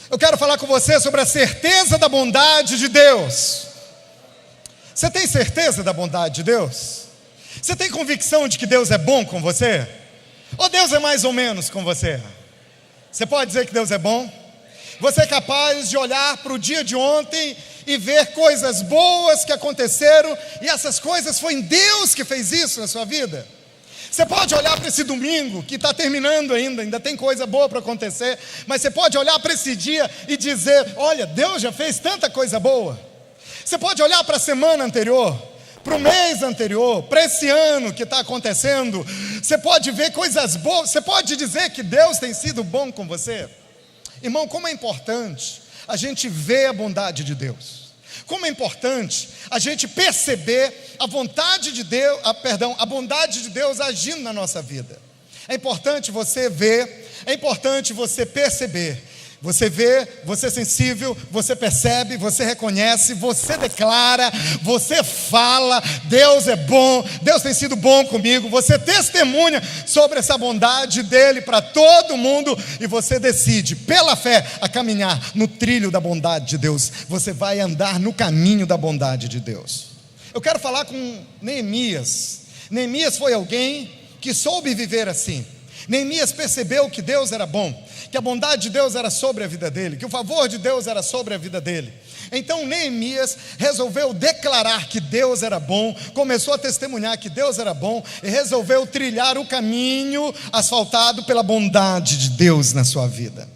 Eu quero falar com você sobre a certeza da bondade de Deus. Você tem certeza da bondade de Deus? Você tem convicção de que Deus é bom com você? Ou Deus é mais ou menos com você? Você pode dizer que Deus é bom? Você é capaz de olhar para o dia de ontem e ver coisas boas que aconteceram, e essas coisas foi Deus que fez isso na sua vida? Você pode olhar para esse domingo que está terminando ainda tem coisa boa para acontecer, mas você pode olhar para esse dia e dizer: olha, Deus já fez tanta coisa boa. Você pode olhar para a semana anterior, para o mês anterior, para esse ano que está acontecendo. Você pode ver coisas boas. Você pode dizer que Deus tem sido bom com você. Irmão, como é importante a gente ver a bondade de Deus. Como é importante a gente perceber a vontade de Deus, a bondade de Deus agindo na nossa vida. É importante você ver, é importante você perceber. Você vê, você é sensível, você percebe, você reconhece, você declara, você fala: Deus é bom, Deus tem sido bom comigo. Você testemunha sobre essa bondade dele para todo mundo, e você decide, pela fé, a caminhar no trilho da bondade de Deus. Você vai andar no caminho da bondade de Deus. Eu quero falar com Neemias. Neemias foi alguém que soube viver assim. Neemias percebeu que Deus era bom, que a bondade de Deus era sobre a vida dele, que o favor de Deus era sobre a vida dele. Então Neemias resolveu declarar que Deus era bom, começou a testemunhar que Deus era bom, e resolveu trilhar o caminho asfaltado pela bondade de Deus na sua vida.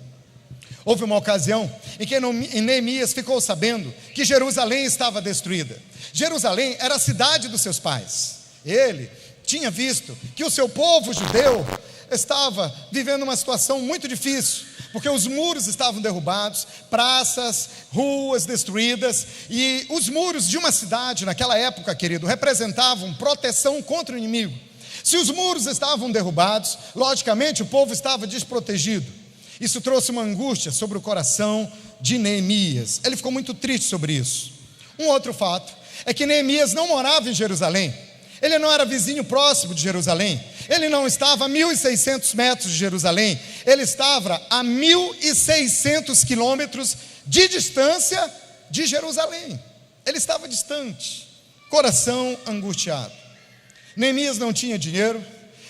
Houve uma ocasião em que Neemias ficou sabendo que Jerusalém estava destruída. Jerusalém era a cidade dos seus pais. Ele tinha visto que o seu povo judeu estava vivendo uma situação muito difícil, porque os muros estavam derrubados, praças, ruas destruídas, e os muros de uma cidade naquela época, querido, representavam proteção contra o inimigo. Se os muros estavam derrubados, logicamente o povo estava desprotegido. Isso trouxe uma angústia sobre o coração de Neemias. Ele ficou muito triste sobre isso. Um outro fato é que Neemias não morava em Jerusalém. Ele não era vizinho próximo de Jerusalém. Ele não estava a 1.600 metros de Jerusalém. Ele estava a 1.600 quilômetros de distância de Jerusalém. Ele estava distante, coração angustiado. Neemias não tinha dinheiro,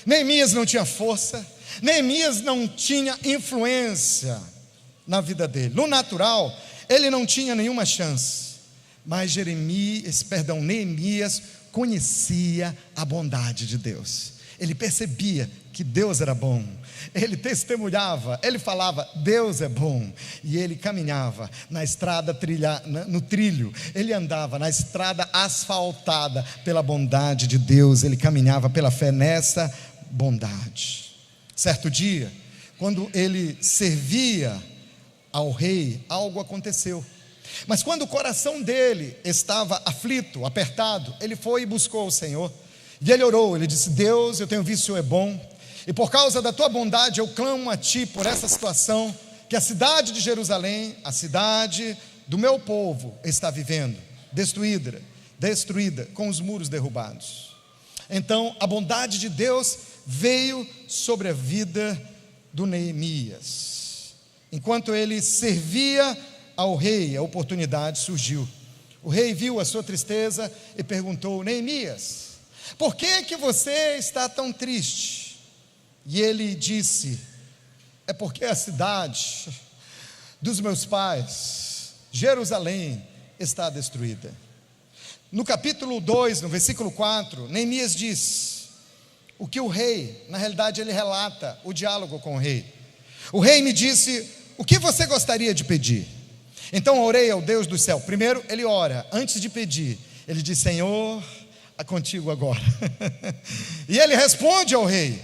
Neemias não tinha força, Neemias não tinha influência na vida dele. No natural, ele não tinha nenhuma chance. Mas Neemias conhecia a bondade de Deus. Ele percebia que Deus era bom. Ele testemunhava, ele falava: Deus é bom. E ele caminhava na estrada no trilho. Ele andava na estrada asfaltada pela bondade de Deus. Ele caminhava pela fé nessa bondade. Certo dia, quando ele servia ao rei, algo aconteceu. Mas quando o coração dele estava aflito, apertado, ele foi e buscou o Senhor. E ele orou, ele disse: Deus, eu tenho visto que o Senhor é bom, e por causa da tua bondade eu clamo a ti por essa situação que a cidade de Jerusalém, a cidade do meu povo, está vivendo, destruída, com os muros derrubados. Então a bondade de Deus veio sobre a vida do Neemias. Enquanto ele servia ao rei, a oportunidade surgiu. O rei viu a sua tristeza e perguntou: Neemias, por que você está tão triste? E ele disse: é porque a cidade dos meus pais, Jerusalém, está destruída. No capítulo 2, no versículo 4, Neemias diz o que o rei, na realidade ele relata o diálogo com o rei. O rei me disse: o que você gostaria de pedir? Então orei ao Deus do céu. Primeiro ele ora, antes de pedir, ele diz: Senhor, é contigo agora. E ele responde ao rei: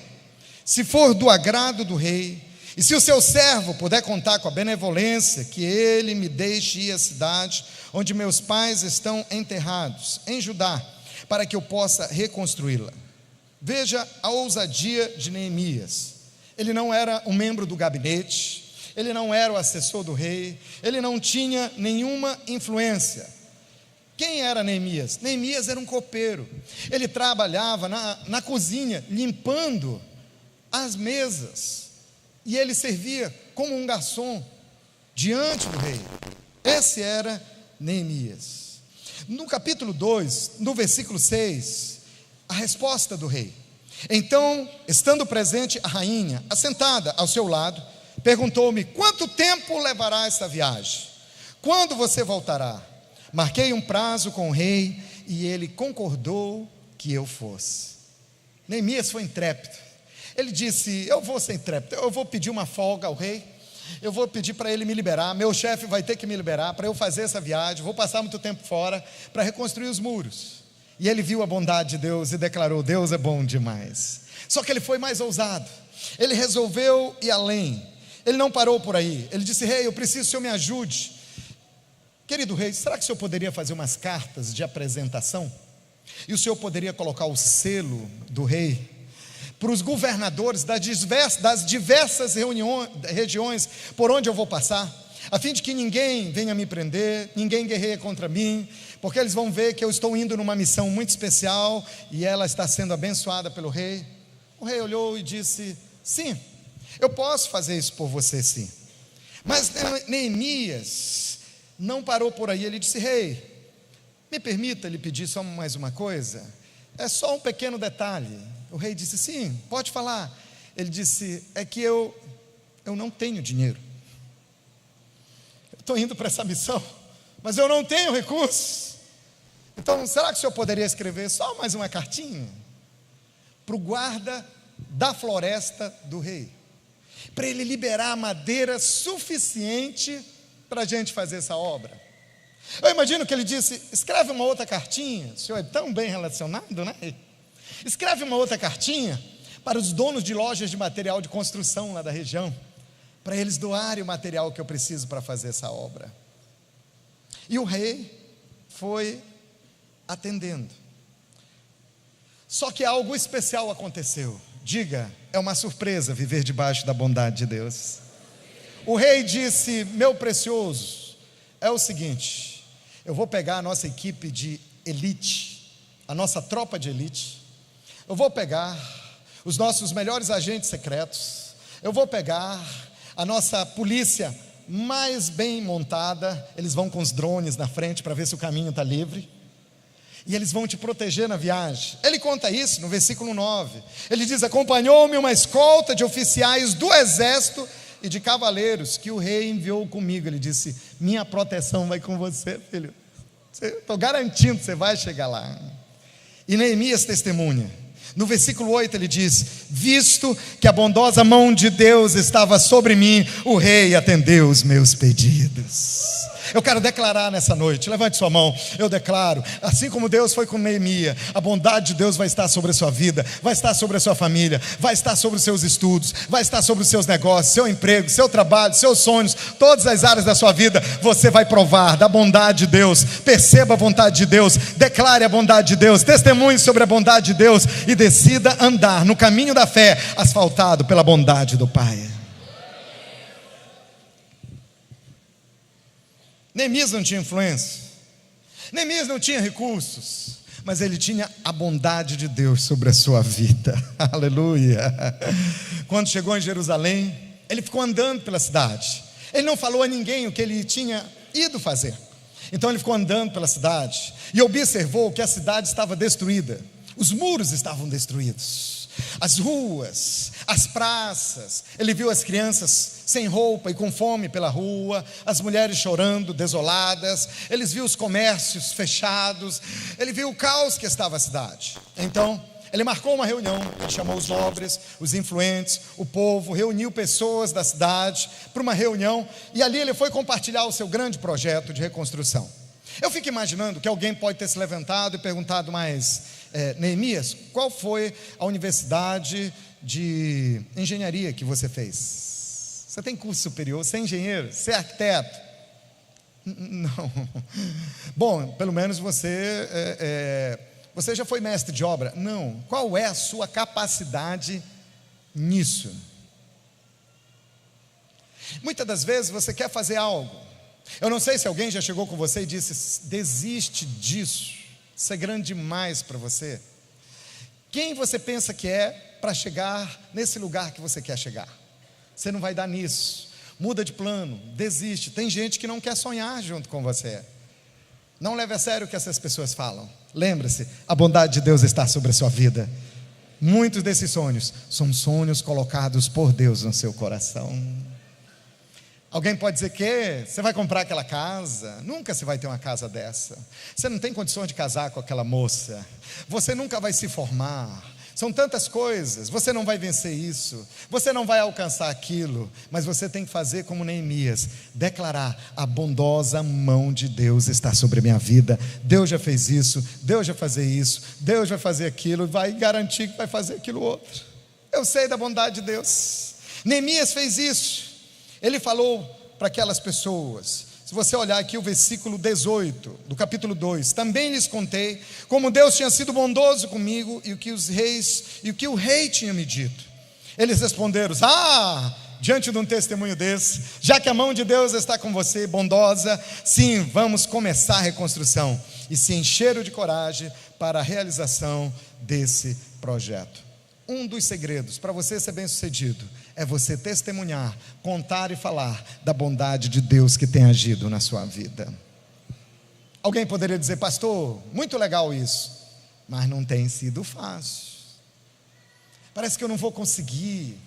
se for do agrado do rei, e se o seu servo puder contar com a benevolência, que ele me deixe ir à cidade onde meus pais estão enterrados, em Judá, para que eu possa reconstruí-la. Veja a ousadia de Neemias. Ele não era um membro do gabinete, ele não era o assessor do rei, ele não tinha nenhuma influência. Quem era Neemias? Neemias era um copeiro. Ele trabalhava na cozinha, limpando as mesas, e ele servia como um garçom. diante do rei. Esse era Neemias. No capítulo 2, no versículo 6, a resposta do rei. Então, estando presente a rainha, assentada ao seu lado, perguntou-me: quanto tempo levará esta viagem? Quando você voltará? Marquei um prazo com o rei e ele concordou que eu fosse. Neemias foi intrépido. Ele disse: eu vou ser intrépido, eu vou pedir uma folga ao rei, eu vou pedir para ele me liberar, meu chefe vai ter que me liberar para eu fazer essa viagem, vou passar muito tempo fora para reconstruir os muros. E ele viu a bondade de Deus e declarou: Deus é bom demais. Só que ele foi mais ousado, ele resolveu ir além. Ele não parou por aí, ele disse: rei, eu preciso que o senhor me ajude. Querido rei, será que o senhor poderia fazer umas cartas de apresentação? E o senhor poderia colocar o selo do rei para os governadores das diversas regiões por onde eu vou passar, a fim de que ninguém venha me prender, ninguém guerreie contra mim, porque eles vão ver que eu estou indo numa missão muito especial e ela está sendo abençoada pelo rei. O rei olhou e disse: sim, eu posso fazer isso por você, sim. Mas Neemias não parou por aí. Ele disse: rei, me permita lhe pedir só mais uma coisa, é só um pequeno detalhe. O rei disse: sim, pode falar. Ele disse: é que eu não tenho dinheiro, eu estou indo para essa missão, mas eu não tenho recursos. Então, será que o senhor poderia escrever só mais uma cartinha para o guarda da floresta do rei, para ele liberar madeira suficiente para a gente fazer essa obra? Eu imagino que ele disse: escreve uma outra cartinha, o senhor é tão bem relacionado, né? Escreve uma outra cartinha para os donos de lojas de material de construção lá da região, para eles doarem o material que eu preciso para fazer essa obra. E o rei foi atendendo. Só que algo especial aconteceu. Diga: é uma surpresa viver debaixo da bondade de Deus. O rei disse: meu precioso, é o seguinte, eu vou pegar a nossa equipe de elite, a nossa tropa de elite, eu vou pegar os nossos melhores agentes secretos, eu vou pegar a nossa polícia mais bem montada, eles vão com os drones na frente para ver se o caminho está livre, e eles vão te proteger na viagem. Ele conta isso no versículo 9, ele diz: acompanhou-me uma escolta de oficiais do exército e de cavaleiros que o rei enviou comigo. Ele disse: minha proteção vai com você, filho, estou garantindo que você vai chegar lá. E Neemias testemunha, no versículo 8 ele diz: visto que a bondosa mão de Deus estava sobre mim, o rei atendeu os meus pedidos. Eu quero declarar nessa noite, levante sua mão, eu declaro, assim como Deus foi com Neemias, a bondade de Deus vai estar sobre a sua vida, vai estar sobre a sua família, vai estar sobre os seus estudos, vai estar sobre os seus negócios, seu emprego, seu trabalho, seus sonhos, todas as áreas da sua vida. Você vai provar da bondade de Deus. Perceba a vontade de Deus, declare a bondade de Deus, testemunhe sobre a bondade de Deus e decida andar no caminho da fé, asfaltado pela bondade do Pai. Neemias não tinha influência, Neemias não tinha recursos, mas ele tinha a bondade de Deus sobre a sua vida. Aleluia. Quando chegou em Jerusalém, ele ficou andando pela cidade, ele não falou a ninguém o que ele tinha ido fazer. Então ele ficou andando pela cidade e observou que a cidade estava destruída, os muros estavam destruídos, as ruas, as praças. Ele viu as crianças sem roupa e com fome pela rua, as mulheres chorando, desoladas. Ele viu os comércios fechados, ele viu o caos que estava a cidade. Então ele marcou uma reunião, ele chamou os nobres, os influentes, o povo, reuniu pessoas da cidade para uma reunião, e ali ele foi compartilhar o seu grande projeto de reconstrução. Eu fico imaginando que alguém pode ter se levantado e perguntado: mas Neemias, qual foi a universidade de engenharia que você fez? Você tem curso superior? Você é engenheiro? Você é arquiteto? Não. Bom, pelo menos você já foi mestre de obra? Não. Qual é a sua capacidade nisso? Muitas das vezes você quer fazer algo. Eu não sei se alguém já chegou com você e disse: desiste disso, isso é grande demais para você. Quem você pensa que é para chegar nesse lugar que você quer chegar? Você não vai dar nisso. Muda de plano, desiste. Tem gente que não quer sonhar junto com você. Não leve a sério o que essas pessoas falam. Lembre-se, a bondade de Deus está sobre a sua vida. Muitos desses sonhos são sonhos colocados por Deus no seu coração. Alguém pode dizer que você vai comprar aquela casa. Nunca você vai ter uma casa dessa. Você não tem condições de casar com aquela moça. Você nunca vai se formar. São tantas coisas, você não vai vencer isso, você não vai alcançar aquilo, mas você tem que fazer como Neemias, declarar: a bondosa mão de Deus está sobre a minha vida. Deus já fez isso, Deus já fazer isso, Deus vai fazer aquilo, e vai garantir que vai fazer aquilo outro. Eu sei da bondade de Deus. Neemias fez isso. Ele falou para aquelas pessoas. Se você olhar aqui o versículo 18 do capítulo 2, também lhes contei como Deus tinha sido bondoso comigo e o que o rei tinha me dito. Eles responderam: diante de um testemunho desse, já que a mão de Deus está com você, bondosa, sim, vamos começar a reconstrução. E se encheram de coragem para a realização desse projeto. Um dos segredos para você ser bem sucedido é você testemunhar, contar e falar da bondade de Deus que tem agido na sua vida. Alguém poderia dizer: pastor, muito legal isso, mas não tem sido fácil. Parece que eu não vou conseguir.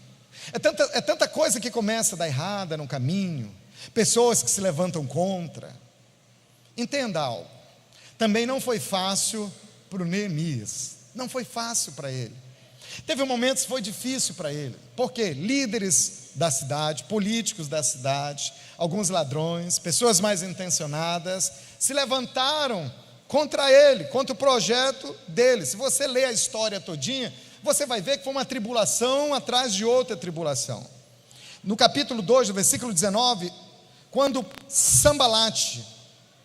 É tanta coisa que começa a dar errada no caminho, pessoas que se levantam contra. Entenda algo, também não foi fácil para o Neemias, não foi fácil para ele. Teve momentos que foi difícil para ele. Por quê? Líderes da cidade, políticos da cidade, alguns ladrões, pessoas mais intencionadas, se levantaram contra ele, contra o projeto dele. Se você ler a história todinha, você vai ver que foi uma tribulação atrás de outra tribulação. No capítulo 2, no versículo 19, quando Sambalate,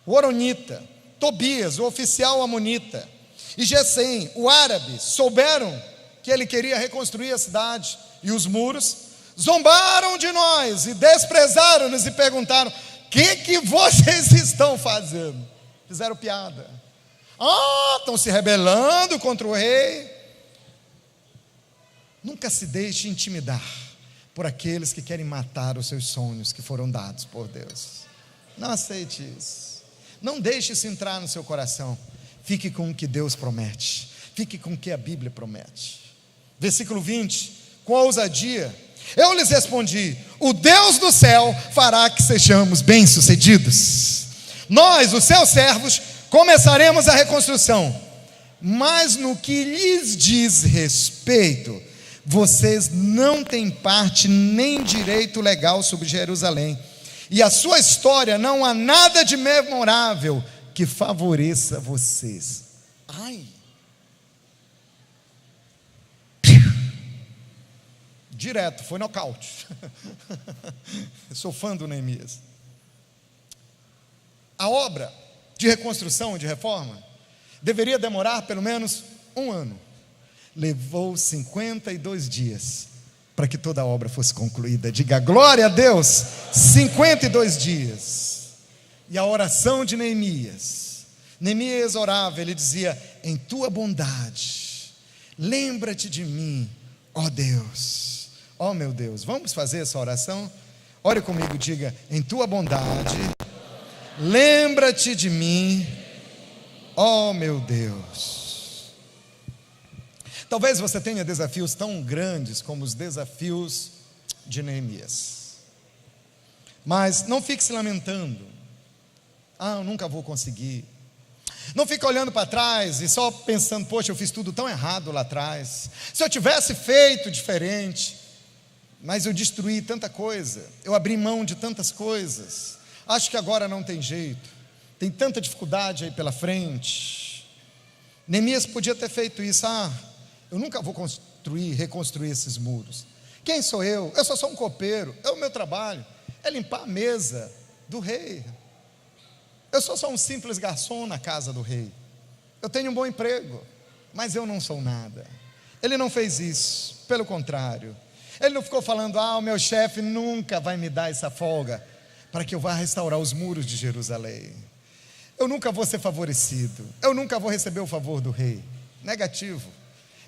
o Horonita, Tobias, o oficial amonita, e Gesem, o árabe, souberam que ele queria reconstruir a cidade e os muros, zombaram de nós e desprezaram-nos e perguntaram: o que vocês estão fazendo? Fizeram piada. Estão se rebelando contra o rei. Nunca se deixe intimidar por aqueles que querem matar os seus sonhos que foram dados por Deus. Não aceite isso. Não deixe isso entrar no seu coração. Fique com o que Deus promete. Fique com o que a Bíblia promete. Versículo 20, com ousadia, eu lhes respondi: o Deus do céu fará que sejamos bem-sucedidos. Nós, os seus servos, começaremos a reconstrução. Mas no que lhes diz respeito, vocês não têm parte nem direito legal sobre Jerusalém. E a sua história não há nada de memorável que favoreça vocês. Direto, foi nocaute. Eu sou fã do Neemias. A obra de reconstrução, de reforma, deveria demorar pelo menos 1 ano. Levou 52 dias para que toda a obra fosse concluída. Diga glória a Deus. 52 dias. E a oração de Neemias orava, ele dizia: em tua bondade, lembra-te de mim, ó Deus. Ó meu Deus, vamos fazer essa oração? Ore comigo, diga: em tua bondade, lembra-te de mim, ó meu Deus. Talvez você tenha desafios tão grandes como os desafios de Neemias, mas não fique se lamentando: eu nunca vou conseguir. Não fique olhando para trás e só pensando: poxa, eu fiz tudo tão errado lá atrás. Se eu tivesse feito diferente. Mas eu destruí tanta coisa, eu abri mão de tantas coisas, acho que agora não tem jeito, tem tanta dificuldade aí pela frente. Neemias podia ter feito isso: eu nunca vou reconstruir esses muros. Quem sou eu? Eu só sou um copeiro, é o meu trabalho, é limpar a mesa do rei. Eu sou só um simples garçom na casa do rei. Eu tenho um bom emprego, mas eu não sou nada. Ele não fez isso, pelo contrário. Ele não ficou falando: o meu chefe nunca vai me dar essa folga para que eu vá restaurar os muros de Jerusalém. Eu nunca vou ser favorecido, eu nunca vou receber o favor do rei. Negativo.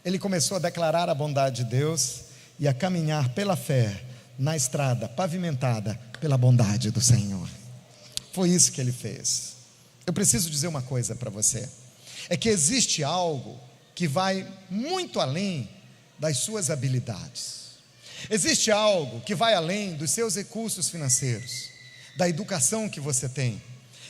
Ele começou a declarar a bondade de Deus e a caminhar pela fé na estrada pavimentada pela bondade do Senhor. Foi isso que ele fez. Eu preciso dizer uma coisa para você, é que existe algo que vai muito além das suas habilidades. Existe algo que vai além dos seus recursos financeiros, da educação que você tem,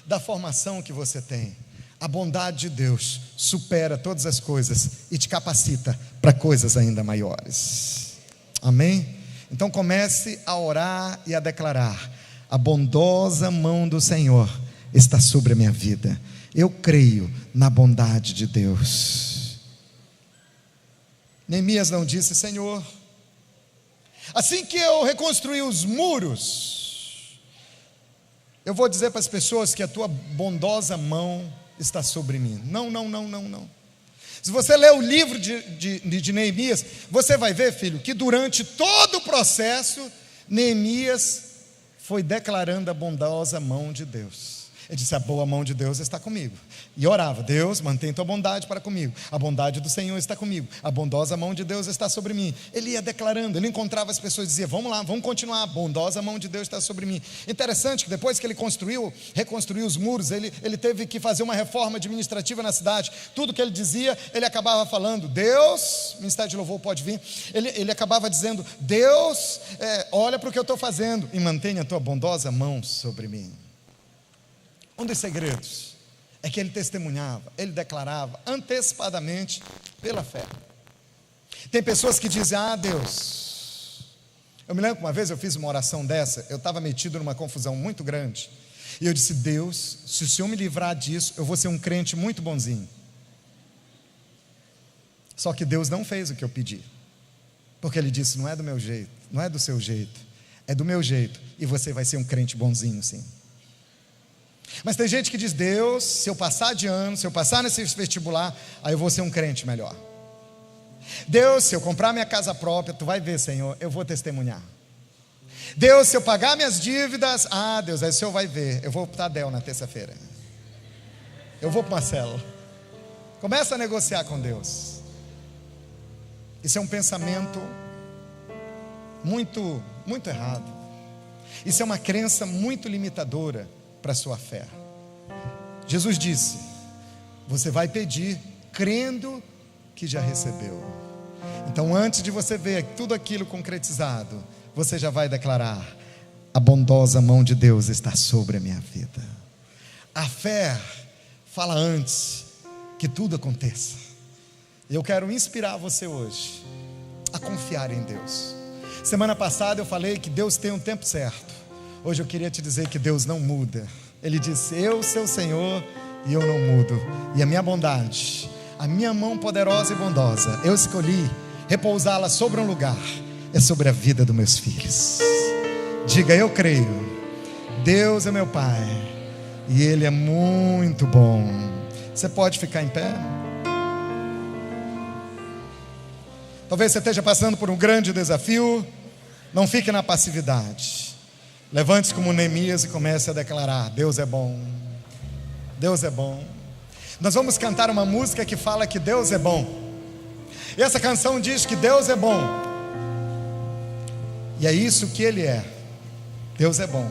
da formação que você tem. A bondade de Deus supera todas as coisas e te capacita para coisas ainda maiores. Amém? Então comece a orar e a declarar: a bondosa mão do Senhor está sobre a minha vida. Eu creio na bondade de Deus. Neemias não disse: Senhor, assim que eu reconstruir os muros, eu vou dizer para as pessoas que a tua bondosa mão está sobre mim. Não. Se você ler o livro de Neemias, você vai ver, filho, que durante todo o processo, Neemias foi declarando a bondosa mão de Deus. Ele disse: a boa mão de Deus está comigo. E orava: Deus, mantém tua bondade para comigo. A bondade do Senhor está comigo. A bondosa mão de Deus está sobre mim. Ele ia declarando, ele encontrava as pessoas e dizia: vamos lá, vamos continuar. A bondosa mão de Deus está sobre mim. Interessante que depois que ele reconstruiu os muros, ele teve que fazer uma reforma administrativa na cidade. Tudo que ele dizia, ele acabava falando: Deus, o Ministério de Louvor pode vir. Ele acabava dizendo: Deus, olha para o que eu estou fazendo e mantenha a tua bondosa mão sobre mim. Um dos segredos é que ele testemunhava, ele declarava antecipadamente pela fé. Tem pessoas que dizem: ah, Deus. Eu me lembro que uma vez eu fiz uma oração dessa, eu estava metido numa confusão muito grande, e eu disse: Deus, se o Senhor me livrar disso, eu vou ser um crente muito bonzinho. Só que Deus não fez o que eu pedi, porque Ele disse: não é do meu jeito, não é do seu jeito, é do meu jeito, e você vai ser um crente bonzinho sim. Mas tem gente que diz: Deus, se eu passar de ano, se eu passar nesse vestibular, aí eu vou ser um crente melhor. Deus, se eu comprar minha casa própria, tu vai ver, Senhor, eu vou testemunhar. Deus, se eu pagar minhas dívidas, ah, Deus, aí o Senhor vai ver, eu vou para o Tadel na terça-feira, eu vou para uma célula. Começa a negociar com Deus. Isso é um pensamento muito errado. Isso é uma crença muito limitadora para a sua fé. Jesus disse: você vai pedir crendo que já recebeu. Então, antes de você ver tudo aquilo concretizado, você já vai declarar: a bondosa mão de Deus está sobre a minha vida. A fé fala antes que tudo aconteça. Eu quero inspirar você hoje a confiar em Deus. Semana passada eu falei que Deus tem um tempo certo. Hoje eu queria te dizer que Deus não muda. Ele disse: eu, seu Senhor, e eu não mudo. E a minha bondade, a minha mão poderosa e bondosa, eu escolhi repousá-la sobre um lugar, é sobre a vida dos meus filhos. Diga: eu creio, Deus é meu Pai, e Ele é muito bom. Você pode ficar em pé? Talvez você esteja passando por um grande desafio. Não fique na passividade. Levante-se como Neemias e comece a declarar: Deus é bom, Deus é bom. Nós vamos cantar uma música que fala que Deus é bom. E essa canção diz que Deus é bom. E é isso que Ele é. Deus é bom.